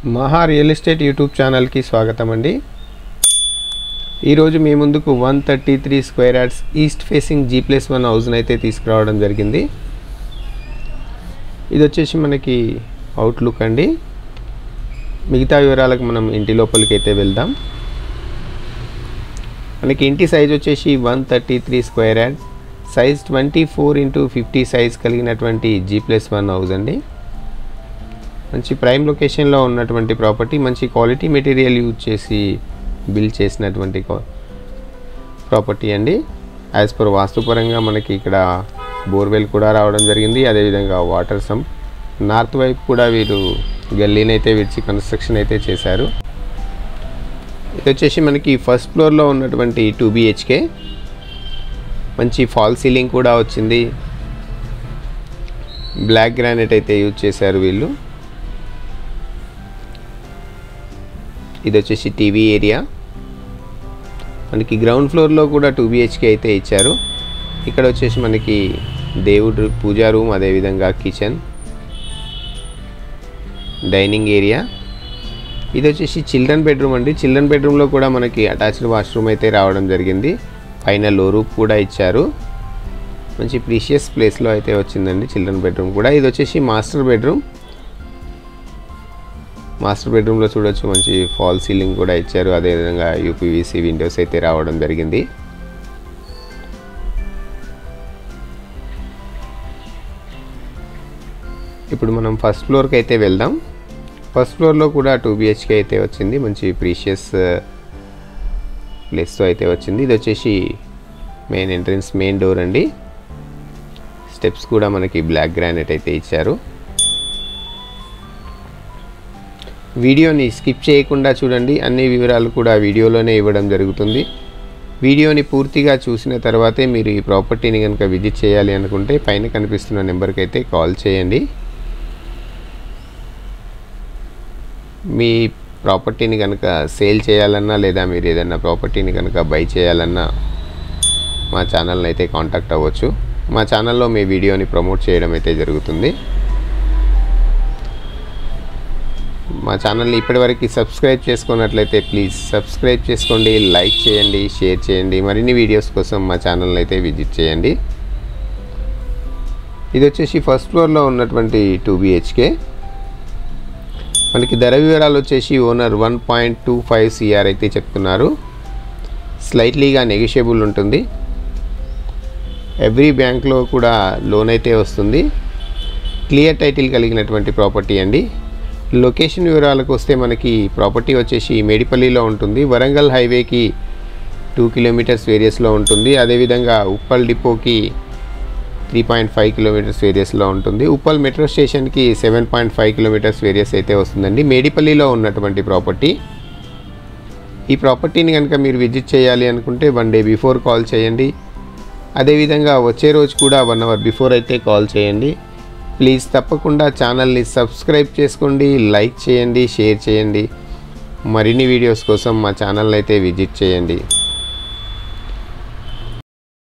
మహా real estate YouTube ఛానల్కి స్వాగతం అండి. ఈరోజు మీ ముందుకు 133 square yards east facing G+1 హౌస్ని అయితే తీసుకురావడం జరిగింది. ఇది వచ్చేసి మనకి అవుట్లుక్ అండి. మిగతా వివరాలకు మనం ఇంటి లోపలికి అయితే వెళ్దాం. మనకి ఇంటి సైజ్ వచ్చేసి 133 square yards, size 24x50 size కలిగినటువంటి G+1 హౌస్ అండి. మంచి ప్రైమ్ లొకేషన్లో ఉన్నటువంటి ప్రాపర్టీ, మంచి క్వాలిటీ మెటీరియల్ యూజ్ చేసి బిల్డ్ చేసినటువంటి ప్రాపర్టీ అండి. యాజ్ పర్ వాస్తుపరంగా మనకి ఇక్కడ బోర్వెల్ కూడా రావడం జరిగింది. అదేవిధంగా వాటర్ సంప్, నార్త్ వైపు కూడా వీరు గల్లీని అయితే విడిచి కన్స్ట్రక్షన్ అయితే చేశారు. ఇది వచ్చేసి మనకి ఫస్ట్ ఫ్లోర్లో ఉన్నటువంటి 2 BHK, మంచి ఫాల్ సీలింగ్ కూడా వచ్చింది. బ్లాక్ గ్రానైట్ అయితే యూజ్ చేశారు వీళ్ళు. ఇది వచ్చేసి టీవీ ఏరియా. మనకి గ్రౌండ్ ఫ్లోర్లో కూడా 2 BHK అయితే ఇచ్చారు. ఇక్కడ వచ్చేసి మనకి దేవుడు పూజా రూమ్, అదేవిధంగా కిచెన్, డైనింగ్ ఏరియా. ఇది వచ్చేసి చిల్డ్రన్ బెడ్రూమ్ అండి. చిల్డ్రన్ బెడ్రూమ్లో కూడా మనకి అటాచ్డ్ వాష్రూమ్ అయితే రావడం జరిగింది. పైన లో రూఫ్ కూడా ఇచ్చారు. మంచి ప్రీషియస్ ప్లేస్లో అయితే వచ్చిందండి చిల్డ్రన్ బెడ్రూమ్ కూడా. ఇది వచ్చేసి మాస్టర్ బెడ్రూమ్. మాస్టర్ బెడ్రూమ్లో చూడొచ్చు, మంచి ఫాల్ సీలింగ్ కూడా ఇచ్చారు. అదేవిధంగా UPVC విండోస్ అయితే రావడం జరిగింది. ఇప్పుడు మనం ఫస్ట్ ఫ్లోర్కి అయితే వెళ్దాం. ఫస్ట్ ఫ్లోర్లో కూడా 2 BHK అయితే వచ్చింది. మంచి ప్రీషియస్ ప్లేస్తో అయితే వచ్చింది. ఇది వచ్చేసి మెయిన్ ఎంట్రన్స్, మెయిన్ డోర్ అండి. స్టెప్స్ కూడా మనకి బ్లాక్ గ్రానైట్ అయితే ఇచ్చారు. వీడియోని స్కిప్ చేయకుండా చూడండి. అన్ని వివరాలు కూడా వీడియోలోనే ఇవ్వడం జరుగుతుంది. వీడియోని పూర్తిగా చూసిన తర్వాతే మీరు ఈ ప్రాపర్టీని కనుక విజిట్ చేయాలి అనుకుంటే పైన కనిపిస్తున్న నెంబర్కి అయితే కాల్ చేయండి. మీ ప్రాపర్టీని కనుక సేల్ చేయాలన్నా, లేదా మీరు ఏదైనా ప్రాపర్టీని కనుక బై చేయాలన్నా మా ఛానల్ని అయితే కాంటాక్ట్ అవ్వచ్చు. మా ఛానల్లో మీ వీడియోని ప్రమోట్ చేయడం అయితే జరుగుతుంది. మా ఛానల్ని ఇప్పటివరకు సబ్స్క్రైబ్ చేసుకున్నట్లయితే ప్లీజ్ సబ్స్క్రైబ్ చేసుకోండి, లైక్ చేయండి, షేర్ చేయండి. మరిన్ని వీడియోస్ కోసం మా ఛానల్ని అయితే విజిట్ చేయండి. ఇది వచ్చేసి ఫస్ట్ ఫ్లోర్లో ఉన్నటువంటి 2 BHK. మనకి ధర వివరాలు వచ్చేసి ఓనర్ 1.25 CR అయితే చెప్తున్నారు. స్లైట్లీగా నెగోషియబుల్ ఉంటుంది. ఎవ్రీ బ్యాంక్లో కూడా లోన్ అయితే వస్తుంది. క్లియర్ టైటిల్ కలిగినటువంటి ప్రాపర్టీ అండి. లొకేషన్ వివరాలకు వస్తే మనకి ప్రాపర్టీ వచ్చేసి మేడిపల్లిలో ఉంటుంది. వరంగల్ హైవేకి 2 kilometers వేరియస్లో ఉంటుంది. అదేవిధంగా ఉప్పల్ డిపోకి 3.5 kilometers వేరియస్లో ఉంటుంది. ఉప్పల్ మెట్రో స్టేషన్కి 7.5 kilometers వేరియస్ అయితే వస్తుందండి. మేడిపల్లిలో ఉన్నటువంటి ప్రాపర్టీ. ఈ ప్రాపర్టీని కనుక మీరు విజిట్ చేయాలి అనుకుంటే 1 day బిఫోర్ కాల్ చేయండి. అదేవిధంగా వచ్చే రోజు కూడా 1 hour బిఫోర్ అయితే కాల్ చేయండి. ప్లీజ్ తప్పకుండా ఛానల్ని సబ్స్క్రైబ్ చేసుకోండి, లైక్ చేయండి, షేర్ చేయండి. మరిన్ని వీడియోస్ కోసం మా ఛానల్ని అయితే విజిట్ చేయండి.